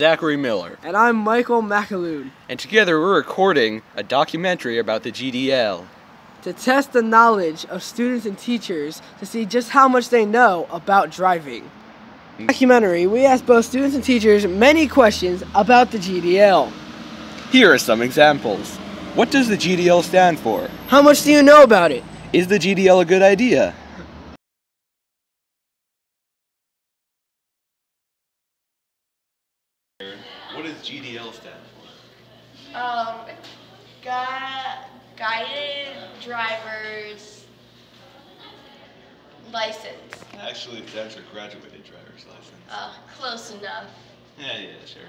Zachary Miller. And I'm Michael McAloon. And together we're recording a documentary about the GDL. To test the knowledge of students and teachers to see just how much they know about driving. In the documentary, we asked both students and teachers many questions about the GDL. Here are some examples. What does the GDL stand for? How much do you know about it? Is the GDL a good idea? What does GDL stand for? Guided driver's license. Actually, it stands for graduated driver's license. Close enough. Yeah, sure.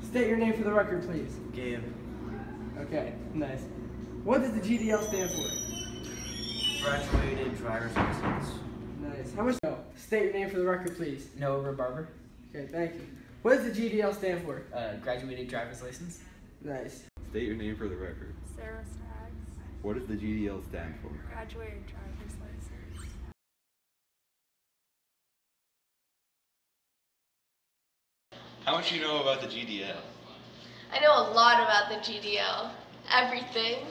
State your name for the record, please. Gabe. Okay, nice. What does the GDL stand for? Graduated driver's license. Nice. How much? No. State your name for the record, please. Noah Barber. Okay, thank you. What does the GDL stand for? Graduated driver's license. Nice. State your name for the record. Sarah Staggs. What does the GDL stand for? Graduated driver's license. How much do you know about the GDL? I know a lot about the GDL. Everything.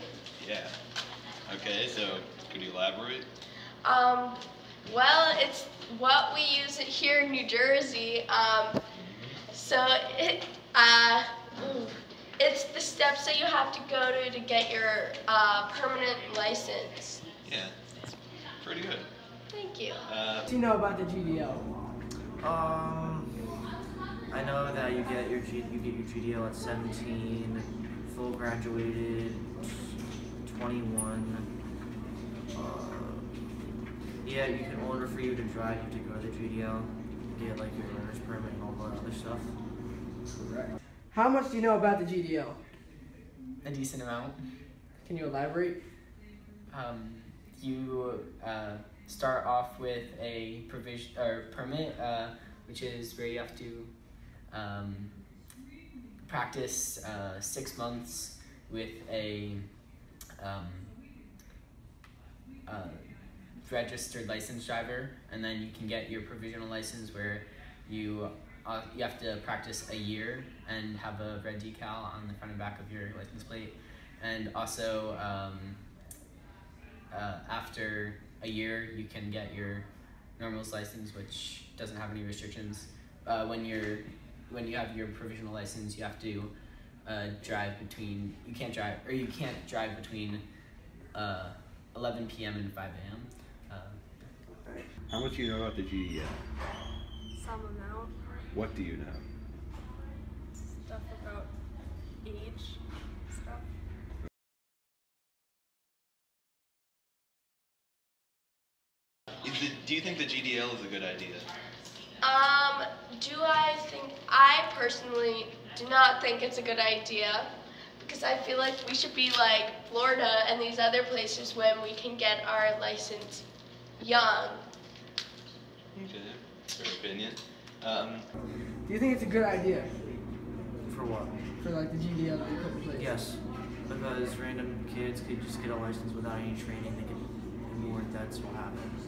Yeah. Okay, so could you elaborate? Well, it's what we use it here in New Jersey. It's the steps that you have to go to get your permanent license. Yeah, pretty good. Thank you. What do you know about the GDL? I know that you get your GDL at 17, full graduated, 21. Yeah, in order for you to drive, you have to go to the GDL, get like your learner's permit and all that other stuff. Correct. How much do you know about the GDL? A decent amount. Can you elaborate? You start off with a permit, which is where you have to practice 6 months with a registered licensed driver, and then you can get your provisional license where you have to practice a year and have a red decal on the front and back of your license plate. And also, after a year, you can get your normal's license, which doesn't have any restrictions. When you have your provisional license, you have to you can't drive between 11 p.m. and 5 a.m. How much do you know about the GDL? Some amount. What do you know? Stuff about age stuff. Do you think the GDL is a good idea? I personally do not think it's a good idea, because I feel like we should be like Florida and these other places when we can get our license young. Okay, fair opinion. Do you think it's a good idea? For what? For like the GDL that you put in place? Yes, because random kids could just get a license without any training. They could do more. That's what happens.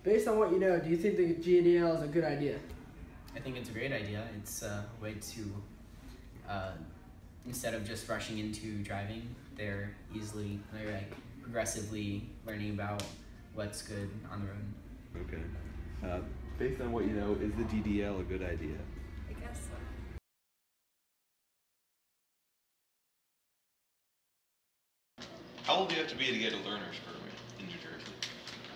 Based on what you know, do you think the GDL is a good idea? I think it's a great idea. It's a way to, instead of just rushing into driving, they're like progressively learning about what's good on the road. Okay. Based on what you know, is the GDL a good idea? I guess so. How old do you have to be to get a learner's permit in New Jersey?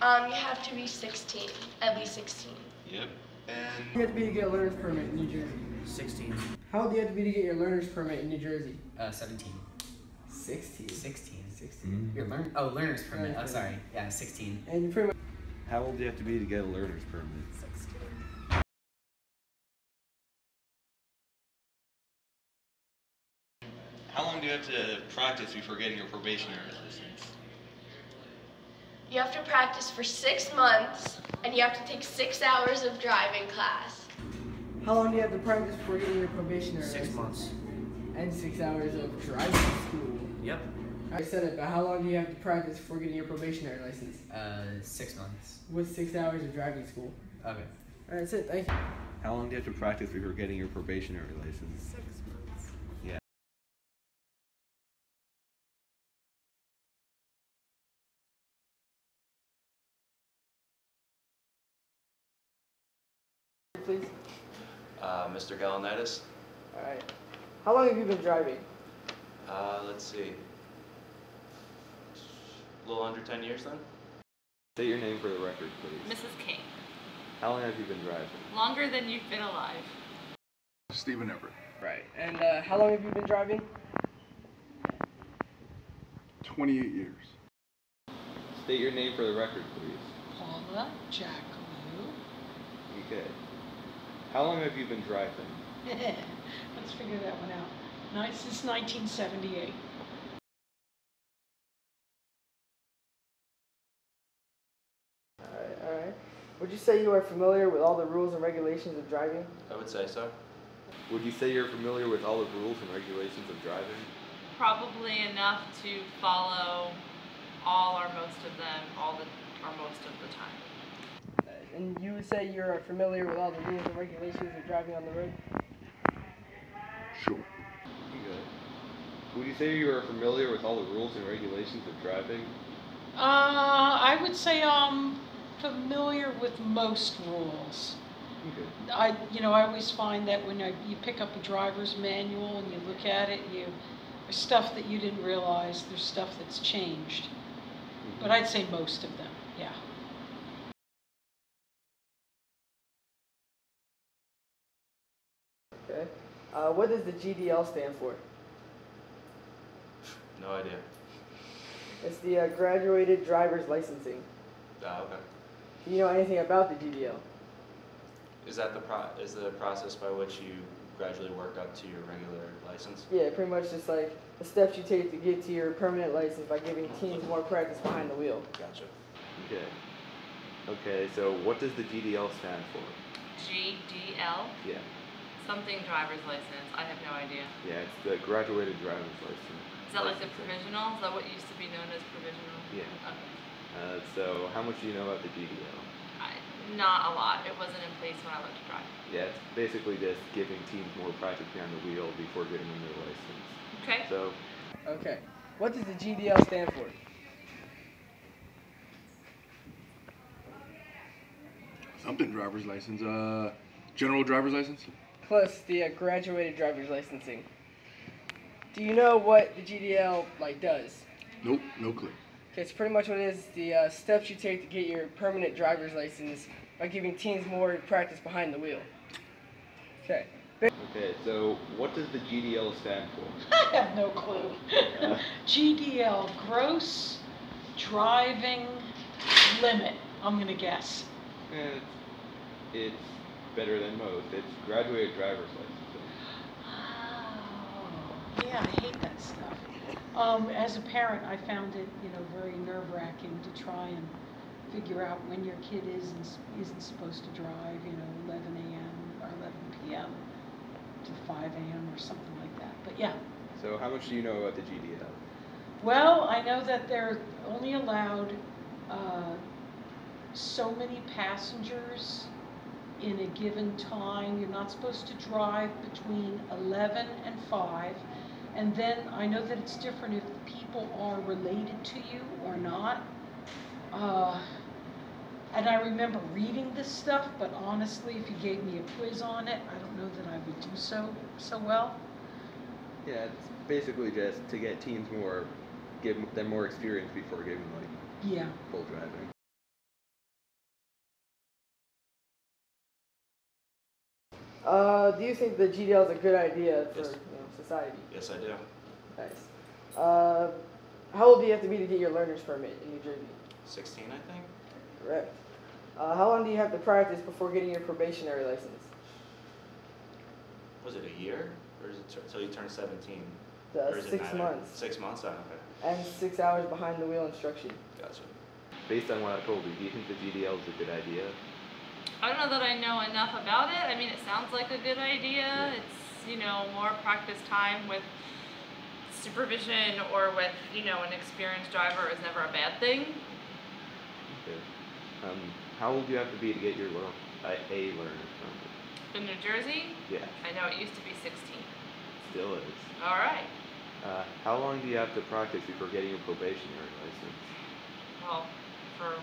You have to be 16, at least 16. Yep. And You have to be to get a learner's permit in New Jersey. 16. How old do you have to be to get your learner's permit in New Jersey? 17. 16. 16. 16. Your learner's permit. Oh, sorry. Yeah, 16. And pretty much. how old do you have to be to get a learner's permit? 16. How long do you have to practice before getting your probationary license? You have to practice for 6 months, and you have to take 6 hours of driving class. How long do you have to practice before getting your probationary 6 license? months. And 6 hours of driving school. Yep. I said it, but how long do you have to practice before getting your probationary license? 6 months. With 6 hours of driving school. Okay. Alright, that's it. Thank you. How long do you have to practice before getting your probationary license? 6 months. Yeah. Please. Mr. Galanitis, Alright. How long have you been driving? let's see. A little under 10 years then? State your name for the record, please. Mrs. King. How long have you been driving? Longer than you've been alive. Stephen Everett. Right. And how long have you been driving? 28 years. State your name for the record, please. Paula Jackaloo. Okay. How long have you been driving? Let's figure that one out. Since 1978. Alright. Would you say you are familiar with all the rules and regulations of driving? I would say so. Would you say you're familiar with all the rules and regulations of driving? Probably enough to follow all or most of them, most of the time. And you would say you're familiar with all the rules and regulations of driving on the road? Sure. Okay. Would you say you are familiar with all the rules and regulations of driving? I would say I'm familiar with most rules. Okay. I always find that when you pick up a driver's manual and you look at it, there's stuff that you didn't realize, there's stuff that's changed. Mm-hmm. But I'd say most of them, yeah. Okay. What does the GDL stand for? No idea. It's the Graduated Driver's Licensing. Okay. Do you know anything about the GDL? Is that the process by which you gradually work up to your regular license? Yeah, pretty much just like the steps you take to get to your permanent license by giving teens more practice behind the wheel. Gotcha. Okay. Okay, so what does the GDL stand for? GDL? Yeah. Something driver's license. I have no idea. Yeah, it's the graduated driver's license. Is that like the provisional? Is that what used to be known as provisional? Yeah. Okay. So how much do you know about the GDL? Not a lot. It wasn't in place when I learned to drive. Yeah, it's basically just giving teens more practice behind the wheel before getting them their license. Okay. So, Okay. What does the GDL stand for? Something driver's license. General driver's license? Plus the Graduated Driver's Licensing. Do you know what the GDL does? Nope, no clue. Okay, it's pretty much what it is, the steps you take to get your permanent driver's license by giving teens more practice behind the wheel. Okay. okay, so what does the GDL stand for? I have no clue. GDL, gross driving limit, I'm gonna guess. It's better than most. It's graduated driver's license. Oh, yeah, I hate that stuff. As a parent, I found it, very nerve-wracking to try and figure out when your kid isn't supposed to drive, 11 a.m. or 11 p.m. to 5 a.m. or something like that. But yeah. So how much do you know about the GDL? Well, I know that they're only allowed so many passengers in a given time. You're not supposed to drive between 11 and 5. And then I know that it's different if the people are related to you or not. And I remember reading this stuff, but honestly, if you gave me a quiz on it, I don't know that I would do so well. Yeah, it's basically just to get teens give them more experience before giving Yeah. full driving. Do you think the GDL is a good idea for Yes. society? Yes, I do. Nice. How old do you have to be to get your learner's permit in New Jersey? 16, I think. Correct. How long do you have to practice before getting your probationary license? Was it a year? Or is it until you turn 17? The Or is it 6 matter? months. 6 months? Oh, okay. And 6 hours behind the wheel instruction. Gotcha. Based on what I told you, do you think the GDL is a good idea? I don't know that I know enough about it. I mean, it sounds like a good idea. It's, more practice time with supervision or with, an experienced driver is never a bad thing. Okay. How old do you have to be to get your a learner's permit? In New Jersey? Yeah, I know it used to be 16. still is. All right. How long do you have to practice before getting your probationary license? Well, for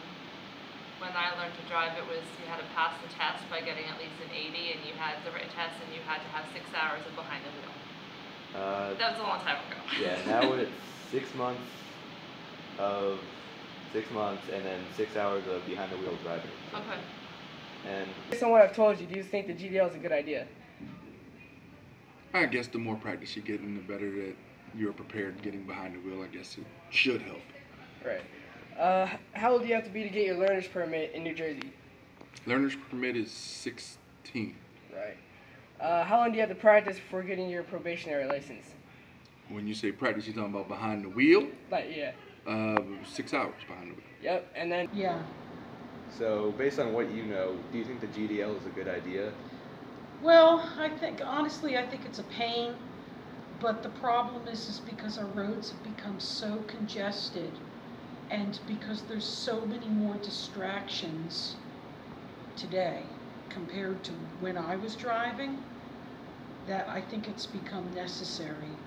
when I learned to drive, it was you had to pass the test by getting at least an 80, and you had the written test, and you had to have 6 hours of behind the wheel. That was a long time ago. Yeah, now it's 6 months of 6 months, and then 6 hours of behind the wheel driving. Okay. And Based on what I've told you, do you think the GDL is a good idea? I guess the more practice you get, and the better that you're prepared getting behind the wheel, I guess it should help. Right. How old do you have to be to get your learner's permit in New Jersey? Learner's permit is 16. Right. How long do you have to practice before getting your probationary license? When you say practice, you're talking about behind the wheel? Like, yeah. 6 hours behind the wheel. Yep, and then... Yeah. so, based on what you know, do you think the GDL is a good idea? Well, honestly, I think it's a pain, but the problem is because our roads have become so congested, and because there's so many more distractions today compared to when I was driving, that I think it's become necessary,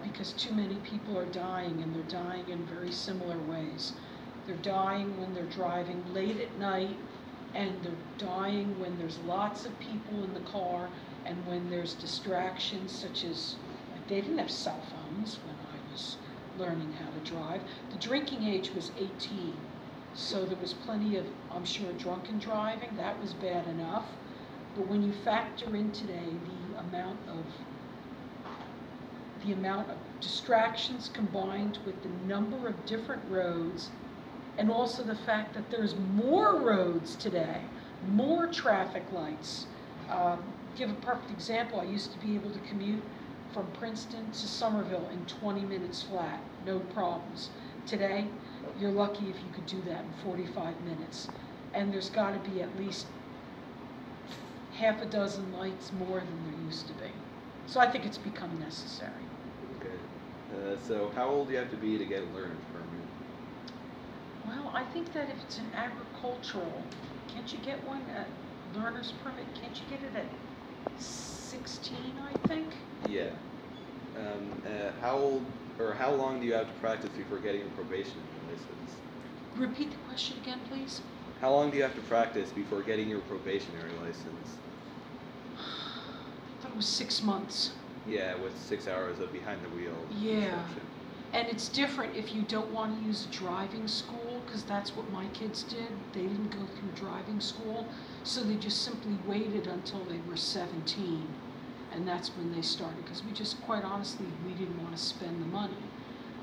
because too many people are dying, and they're dying in very similar ways. They're dying when they're driving late at night, and they're dying when there's lots of people in the car, and when there's distractions such as, they didn't have cell phones when I was learning how to drive. The drinking age was 18, so there was plenty of, I'm sure, drunken driving. That was bad enough. But when you factor in today the amount of distractions combined with the number of different roads, and also the fact that there's more roads today, more traffic lights. Give a perfect example, I used to be able to commute from Princeton to Somerville in 20 minutes flat, no problems. Today, you're lucky if you could do that in 45 minutes. And there's got to be at least half a dozen lights more than there used to be. So I think it's become necessary. Okay. So how old do you have to be to get a learner's permit? Well, I think that if it's an agricultural, can't you get one at learner's permit? Can't you get it at 16, I think? Yeah. How old or how long do you have to practice before getting a probationary license? Repeat the question again, please. How long do you have to practice before getting your probationary license? I thought it was 6 months. Yeah, with 6 hours of behind the wheel. Yeah. instruction. And it's different if you don't want to use driving school, because that's what my kids did. They didn't go through driving school, so they just simply waited until they were 17, and that's when they started, because we just, quite honestly, we didn't want to spend the money.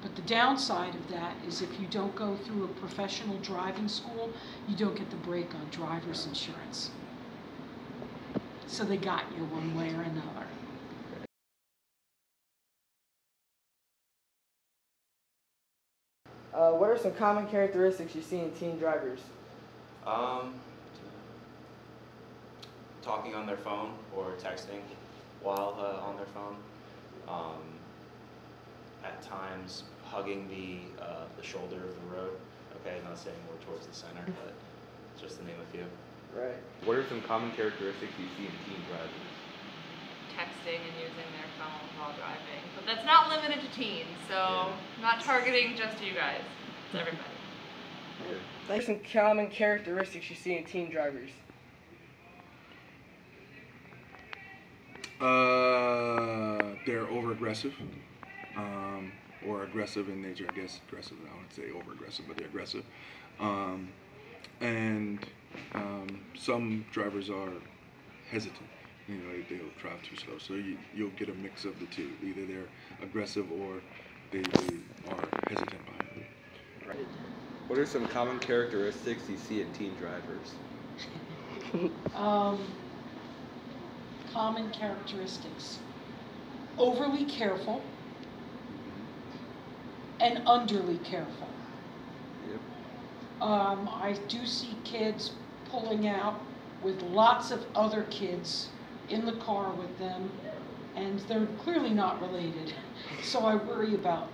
But the downside of that is if you don't go through a professional driving school, you don't get the break on driver's insurance. So they got you one way or another. What are some common characteristics you see in teen drivers? Talking on their phone or texting while on their phone. At times, hugging the shoulder of the road. Okay, not saying more towards the center, but just to name a few. Right. What are some common characteristics you see in teen drivers? Texting and using their phone while driving. But that's not limited to teens, so not targeting just you guys. It's everybody. What are some common characteristics you see in teen drivers? They're over-aggressive, or aggressive in nature, I guess. Aggressive, I wouldn't say over-aggressive, but they're aggressive. Some drivers are hesitant. You know, they'll drive too slow. So you'll get a mix of the two. Either they're aggressive or they are hesitant behind the wheel. Right. What are some common characteristics you see in teen drivers? Common characteristics. Overly careful and underly careful. Yep. I do see kids pulling out with lots of other kids in the car with them, and they're clearly not related. So I worry about